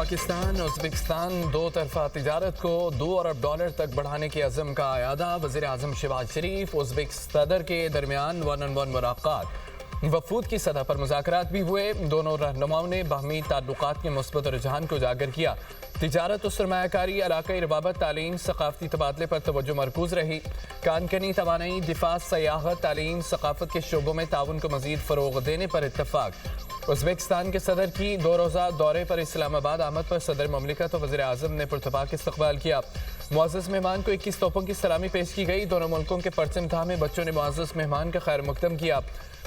Pakistan Uzbekistan दो तरफा तिजारत को $2 अरब तक बढ़ाने के अज़म का अयादा। वज़ीर आज़म शहबाज शरीफ उज़्बेक सदर के दरमियान 1-on-1 मुलाकात। वफूद की सतह पर मुज़ाकरात भी हुए। दोनों रहनुमाओं ने बाहमी ताल्लुकात के मुस्बत रुझान को उजागर किया। तिजारत और सरमायाकारी, इलाकाई रबाबत, तालीम, सकाफती तबादले पर तवज्जो मरकूज रही। कानकनी, तवानाई, दिफा, सयाहत, तालीम, सकाफत के शोबों में ताउन को मज़ीद फ़रोग़ देने पर इत्तफ़ाक़। उज़्बेकिस्तान के सदर की 2 रोज़ा दौरे पर इस्लामाबाद आमद पर सदर ममलिकत और वज़ीर आज़म ने पुरतपाक इस्तकबाल किया। मुअज़्ज़ज़ मेहमान को 21 तोपों की सलामी पेश की गई। दोनों मुल्कों के परचम थामे बच्चों ने मुअज़्ज़ज़ मेहमान का खैर मुक़दम किया।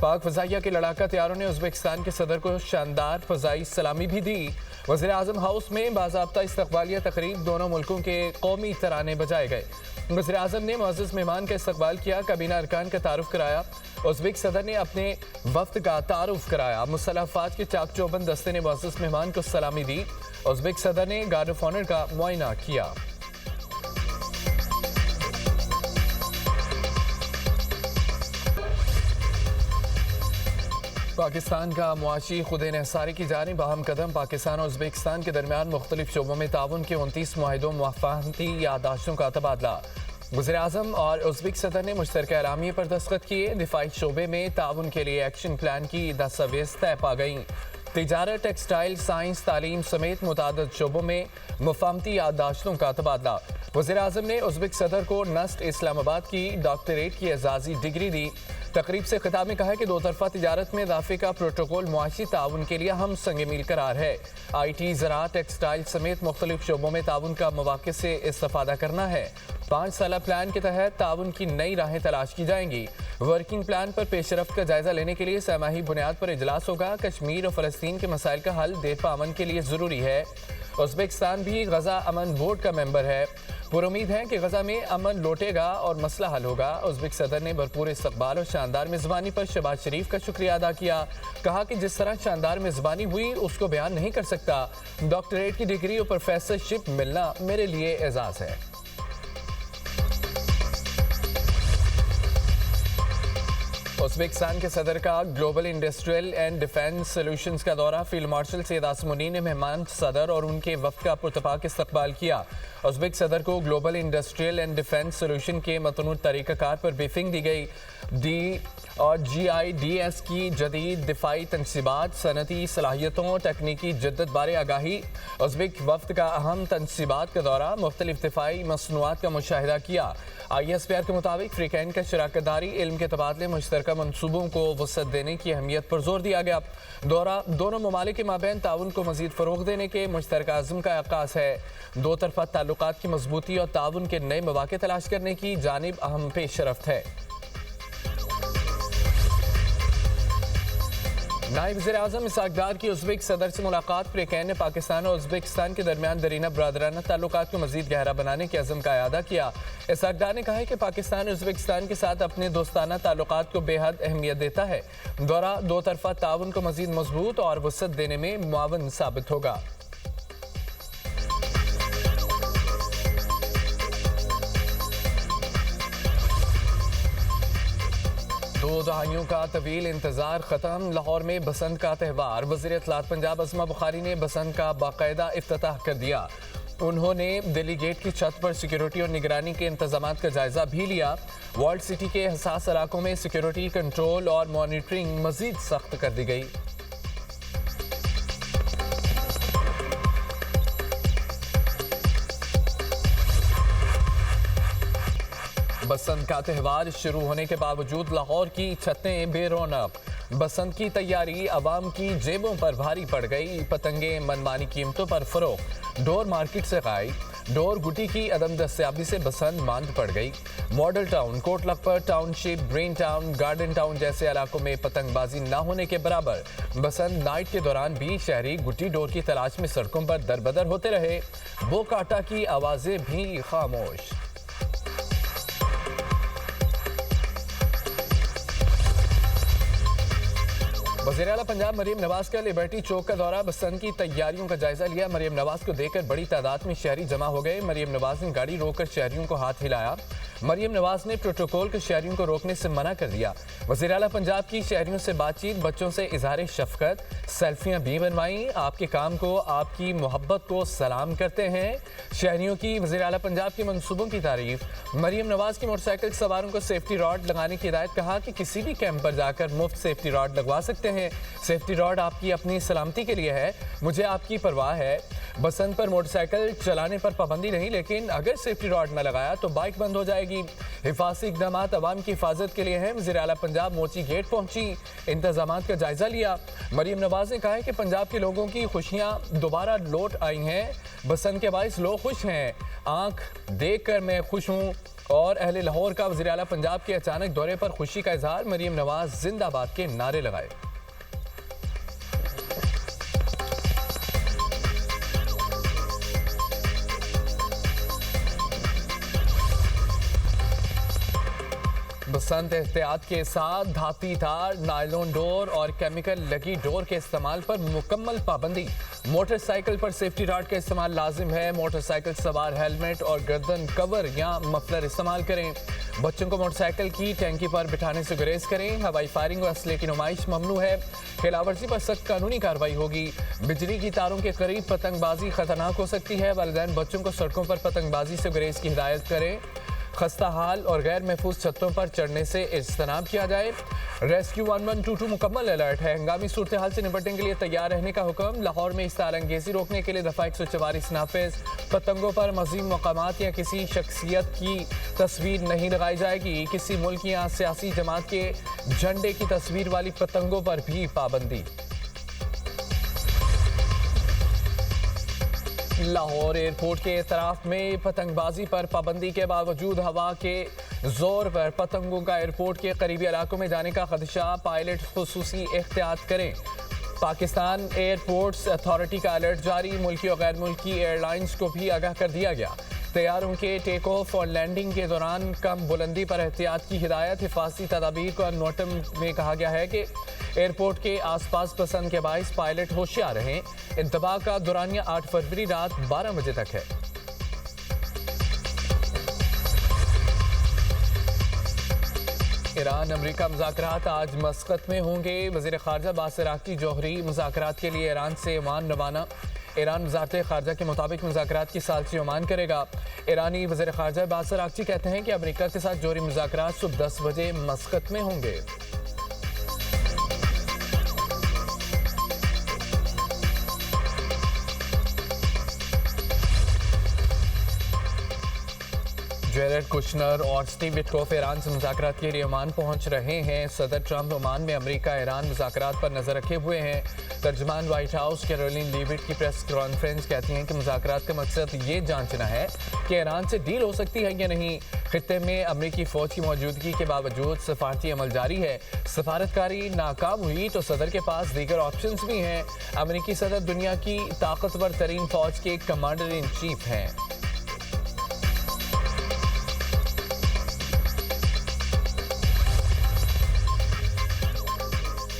पाक फ़ज़ाइया के लड़ाका तैयारों ने उज़्बेकिस्तान के सदर को शानदार फ़ज़ाई सलामी भी दी। वज़ीर आज़म हाउस में बाज़ाब्ता इस्तकबालिया तकरीब, दोनों मुल्कों के कौमी तराने बजाए गए। वज़ीर आज़म ने मुअज़्ज़ज़ मेहमान का इस्तकबाल किया, काबीना अरकान का तारुफ कराया। उज़्बेक सदर ने अपने वफ़द का तारुफ कराया। मुसल्लह अफ़वाज के चाक चौबंद दस्ते ने मुअज़्ज़ज़ मेहमान को सलामी दी। उज़्बेक सदर ने गार्ड ऑफ ऑनर का मुआयना किया। पाकिस्तान का मुआशी खुद इन्हसारी की जानिब अहम कदम। पाकिस्तान और उज़्बेकिस्तान के दरमियान मुख्तलिफ शोबों में ताउन के 29 मुआहिदों मुफ़ाहमती याददाश्तों का तबादला। वज़ीर आज़म और उज़्बेक सदर ने मुश्तरका एलामिये पर दस्तखत किए। दिफाई शोबे में ताउन के लिए एक्शन प्लान की दस्तावेज़ तय पा गईं। तिजारत, टेक्सटाइल, साइंस, तालीम समेत मुतादिद शोबों में मुफ़ाहमती याददाश्तों का तबादला। वज़ीर आज़म ने उज़्बेक सदर को नस्ट इस्लामाबाद की डॉक्टरेट की एजाज़ी डिग्री दी। तकरीब से खिताब में कहा कि दो तरफा तिजारत में इजाफे का प्रोटोकॉल मुआशी ताउन के लिए हम संग मील करार है। IT, ज़राअत, टेक्सटाइल समेत मुख्तलिफ शोबों में ताउन का मौक़े से इस्तेफ़ादा करना है। 5 साला प्लान के तहत ताउन की नई राहें तलाश की जाएंगी। वर्किंग प्लान पर पेशरफ्त का जायजा लेने के लिए सहमाही बुनियाद पर इजलास होगा। कश्मीर और फ़लस्तीन के मसाइल का हल देरपा अमन के लिए ज़रूरी है। उज़्बेकिस्तान भी गज़ा अमन बोर्ड का मेंबर है। पुरुमीद है कि गज़ा में अमन लौटेगा और मसला हल होगा। उज़्बेक सदर ने भरपूर इस्तकबाल और शानदार मेज़बानी पर शहबाज शरीफ का शुक्रिया अदा किया। कहा कि जिस तरह शानदार मेज़बानी हुई उसको बयान नहीं कर सकता। डॉक्टरेट की डिग्री और प्रोफेसरशिप मिलना मेरे लिए एजाज़ है। उज़्बेकिस्तान के सदर का global industrial and defence solutions का दौरा। फील्ड मार्शल सैयद आसमुनी ने मेहमान सदर और उनके वफ़द का पुरतपाक इस्तकबाल किया। उज़्बेक सदर को global industrial and defence solution के मतनूर तरीक़ाकार पर ब्रीफिंग दी गई। GIDS की जदीद दिफाई तनसीबात, सनती सलाहियतों, तकनीकी जद्दत बारे आगाही। उज़्बेक वफ़द का अहम तनसीबात का दौरा, मुख्तलिफ दिफाई मसनूआत का मुशाहिदा किया। ISPR के मुताबिक फ़्रीकैन का शराकतदारी, इल्म के तबादले, मुश्तरका मनसूबों को वसअत देने की अहमियत पर जोर दिया गया। दौरा दोनों ममालिक के माबैन ताउन को मज़ीद फ़रोग़ देने के मुश्तरका अज़्म का अक्कास है। दो तरफा ताल्लुकात की मजबूती और ताउन के नए मौक़े तलाश करने की जानिब अहम पेशरफ्त है। नायब वज़ीर आज़म इसहाक़ डार की उज़्बेक सदर से मुलाकात। फ़्रीकैन ने पाकिस्तान और उज़्बेकिस्तान के दरमियान दरीना बरादराना ताल्लुकात को मज़ीद गहरा बनाने के अज़म का अयादा किया। इसहाक़ डार ने कहा है कि पाकिस्तान उज़्बेकिस्तान के साथ अपने दोस्ताना ताल्लुकात को बेहद अहमियत देता है। दौरा दो तरफा ताउन को मज़ीद मजबूत और वसअत देने में मुआवन साबित होगा। दो दहाइयों का तवील इंतजार खत्म। लाहौर में बसंत का त्यौहार। वज़ीर इत्तलात पंजाब अस्मा बुखारी ने बसंत का बाकायदा इफ्तिताह कर दिया। उन्होंने दिल्ली गेट की छत पर सिक्योरिटी और निगरानी के इंतजामात का जायजा भी लिया। वर्ल्ड सिटी के हसास इलाकों में सिक्योरिटी, कंट्रोल और मॉनिटरिंग मजीद सख्त कर दी गई। बसंत का त्यौहार शुरू होने के बावजूद लाहौर की छतें बेरौनक। बसंत की तैयारी अवाम की जेबों पर भारी पड़ गई। पतंगे मनमानी कीमतों पर फरोख्त। डोर मार्केट से गायब। डोर गुटी की अदम दस्तयाबी से बसंत मांद पड़ गई। Model Town, Kot Lakhpat Township, Green Town, Garden Town जैसे इलाकों में पतंगबाजी न होने के बराबर। बसंत नाइट के दौरान भी शहरी गुटी डोर की तलाश में सड़कों पर दरबदर होते रहे। वो काटा की आवाजें भी खामोश। वज़ीर आला पंजाब मरीम नवाज का लिबर्टी चौक का दौरा, बसंत की तैयारियों का जायजा लिया। मरीम नवाज को देखकर बड़ी तादाद में शहरी जमा हो गए। मरीम नवाज ने गाड़ी रोककर शहरियों को हाथ हिलाया। मरीम नवाज ने प्रोटोकॉल के शहरियों को रोकने से मना कर दिया। वज़ीर आला पंजाब की शहरियों से बातचीत, बच्चों से इजहार शफकत, सेल्फियां भी बनवाई। आपके काम को, आपकी मोहब्बत को सलाम करते हैं। शहरियों की वज़ीर आला पंजाब के मंसूबों की तारीफ। मरीम नवाज की मोटरसाइकिल सवारों को सेफ्टी रॉड लगाने की हिदायत, कहा कि किसी भी कैंप पर जाकर मुफ्त सेफ्टी रॉड लगवा सकते हैं। सेफ्टी रॉड आपकी अपनी सलामती के लिए है, मुझे आपकी परवाह है। बसंत पर मोटरसाइकिल चलाने पर पाबंदी नहीं, लेकिन अगर सेफ्टी रॉड न लगाया तो बाइक बंद हो जाएगी। हिफाजती इकदाम अवाम की हिफाजत के लिए हैं। वज़ीर आला पंजाब मोची गेट पहुंची, इंतजामात का जायजा लिया। मरीम नवाज ने कहा है कि पंजाब के लोगों की खुशियां दोबारा लौट आई हैं। बसंत के बाइस लोग खुश हैं। आंख देख कर मैं खुश हूँ। और अहले लाहौर का वज़ीर आला पंजाब के अचानक दौरे पर खुशी का इजहार, मरीम नवाज जिंदाबाद के नारे लगाए। बसंत एहतियात के साथ धाती तार, नायलॉन डोर और केमिकल लगी डोर के इस्तेमाल पर मुकम्मल पाबंदी। मोटरसाइकिल पर सेफ्टी रॉड का इस्तेमाल लाजिम है। मोटरसाइकिल सवार हेलमेट और गर्दन कवर या मफलर इस्तेमाल करें। बच्चों को मोटरसाइकिल की टैंकी पर बिठाने से गुरेज करें। हवाई फायरिंग और असले की नुमाइश ममनू है। खिलाफवर्जी पर सख्त कानूनी कार्रवाई होगी। बिजली की तारों के करीब पतंगबाजी खतरनाक हो सकती है। वालिदैन बच्चों को सड़कों पर पतंगबाजी से गुरेज की हिदायत करें। खस्ता हाल और गैर महफूज छतों पर चढ़ने से इज्तनाब किया जाए। रेस्क्यू 1122 मुकम्मल अलर्ट है। हंगामी सूरत हाल से निपटने के लिए तैयार रहने का हुक्म। लाहौर में इस तारंगेजी रोकने के लिए दफा 144 नाफिज। पतंगों पर मज़ीद मकामात या किसी शख्सियत की तस्वीर नहीं लगाई जाएगी। किसी मुल्क या सियासी जमात के झंडे की तस्वीर वाली पतंगों पर भी पाबंदी। लाहौर एयरपोर्ट के एतराफ में पतंगबाजी पर पाबंदी के बावजूद हवा के जोर पर पतंगों का एयरपोर्ट के करीबी इलाकों में जाने का खदशा। पायलट खुसूसी एहतियात करें। पाकिस्तान एयरपोर्ट्स अथॉरिटी का अलर्ट जारी। मुल्की और गैर मुल्की एयरलाइंस को भी आगाह कर दिया गया। तैयारों के टेक ऑफ और लैंडिंग के दौरान कम बुलंदी पर एहतियात की हिदायत। हिफाजती तदाबीर को नोटम में कहा गया है कि एयरपोर्ट के आसपास पसंद के बाइस पायलट होशियार रहें। इंतबाह का दौरानिया 8 फरवरी रात 12 बजे तक है। ईरान अमेरिका मुज़ाकरात आज मस्कत में होंगे। वज़ीर ख़ारजा अब्बास अराग़ची जौहरी मुज़ाकरात के लिए ईरान से ओमान रवाना। ईरान वज़ारत ख़ारजा के मुताबिक मुज़ाकरात की सालसी ओमान करेगा। ईरानी वज़ीर ख़ारजा अब्बास अराग़ची कहते हैं कि अमेरिका के साथ जौहरी मुज़ाकरात सुबह 10 बजे मस्कत में होंगे। जेरेड कुशनर और स्टीव विटकॉफ ईरान से मुज़ाकरात के लिए ओमान पहुंच रहे हैं। सदर ट्रंप ओमान में अमेरिका ईरान मुज़ाकरात पर नजर रखे हुए हैं। तर्जमान व्हाइट हाउस कैरोलिन लीविट की प्रेस कॉन्फ्रेंस कहती हैं कि मुज़ाकरात का मकसद ये जांचना है कि ईरान से डील हो सकती है या नहीं। खित्ते में अमेरिकी फौज की मौजूदगी के बावजूद सफारती अमल जारी है। सफारतकारी नाकाम हुई तो सदर के पास दीगर ऑप्शंस भी हैं। अमेरिकी सदर दुनिया की ताकतवर तरीन फौज के कमांडर इन चीफ हैं।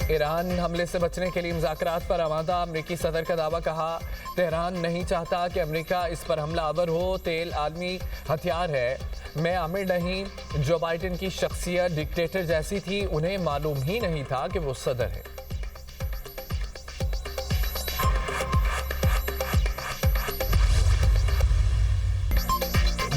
ईरान हमले से बचने के लिए मुज़ाकरात पर आमादा। अमेरिकी सदर का दावा, कहा तेहरान नहीं चाहता कि अमेरिका इस पर हमला आवर हो। तेल आलमी हथियार है, मैं आमिर नहीं। जो बाइडेन की शख्सियत डिक्टेटर जैसी थी, उन्हें मालूम ही नहीं था कि वो सदर है।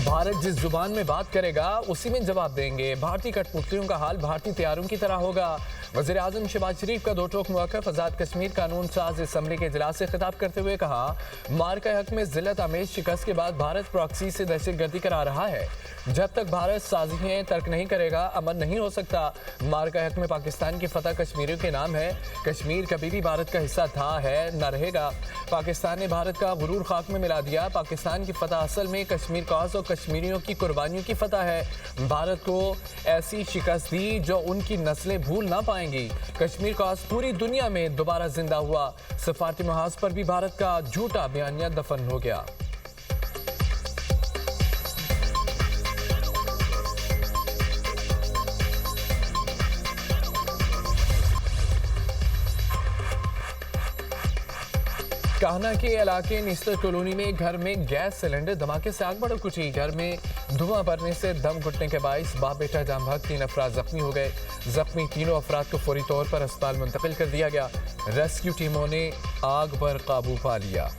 भारत जिस जुबान में बात करेगा उसी में जवाब देंगे। भारतीय कठपुतलियों का हाल भारतीय तैयारों की तरह होगा। वज़ीर आज़म शहबाज शरीफ का 2 टोक मौक़िफ़। आज़ाद कश्मीर कानून साज असम्बली के इजलास से खिताब करते हुए कहा, मार्का हक में जिल्लत आमेज शिकस्त के बाद भारत प्रॉक्सी से दहशतगर्दी करा रहा है। जब तक भारत साजिशें तर्क नहीं करेगा, अमन नहीं हो सकता। मार्का हक में पाकिस्तान की फतह कश्मीरियों के नाम है। कश्मीर कभी भी भारत का हिस्सा था, है, न रहेगा। पाकिस्तान ने भारत का गुरूर खाक में मिला दिया। पाकिस्तान की फतह असल में कश्मीर कॉज और कश्मीरियों की कुर्बानियों की फतह है। भारत को ऐसी शिकस्त दी जो उनकी नस्लें भूल ना पाएंगी। कश्मीर कॉज पूरी दुनिया में दोबारा जिंदा हुआ। सफारती महाज पर भी भारत का झूठा बयानिया दफन हो गया। काहना के इलाके निस्तर कॉलोनी में घर में गैस सिलेंडर धमाके से आग बढ़ उठी। घर में धुआं भरने से दम घुटने के बाइस बाप बेटा जाम भाग 3 अफराद जख्मी हो गए। जख्मी तीनों अफराद को फौरी तौर पर अस्पताल मुंतकिल कर दिया गया। रेस्क्यू टीमों ने आग पर काबू पा लिया।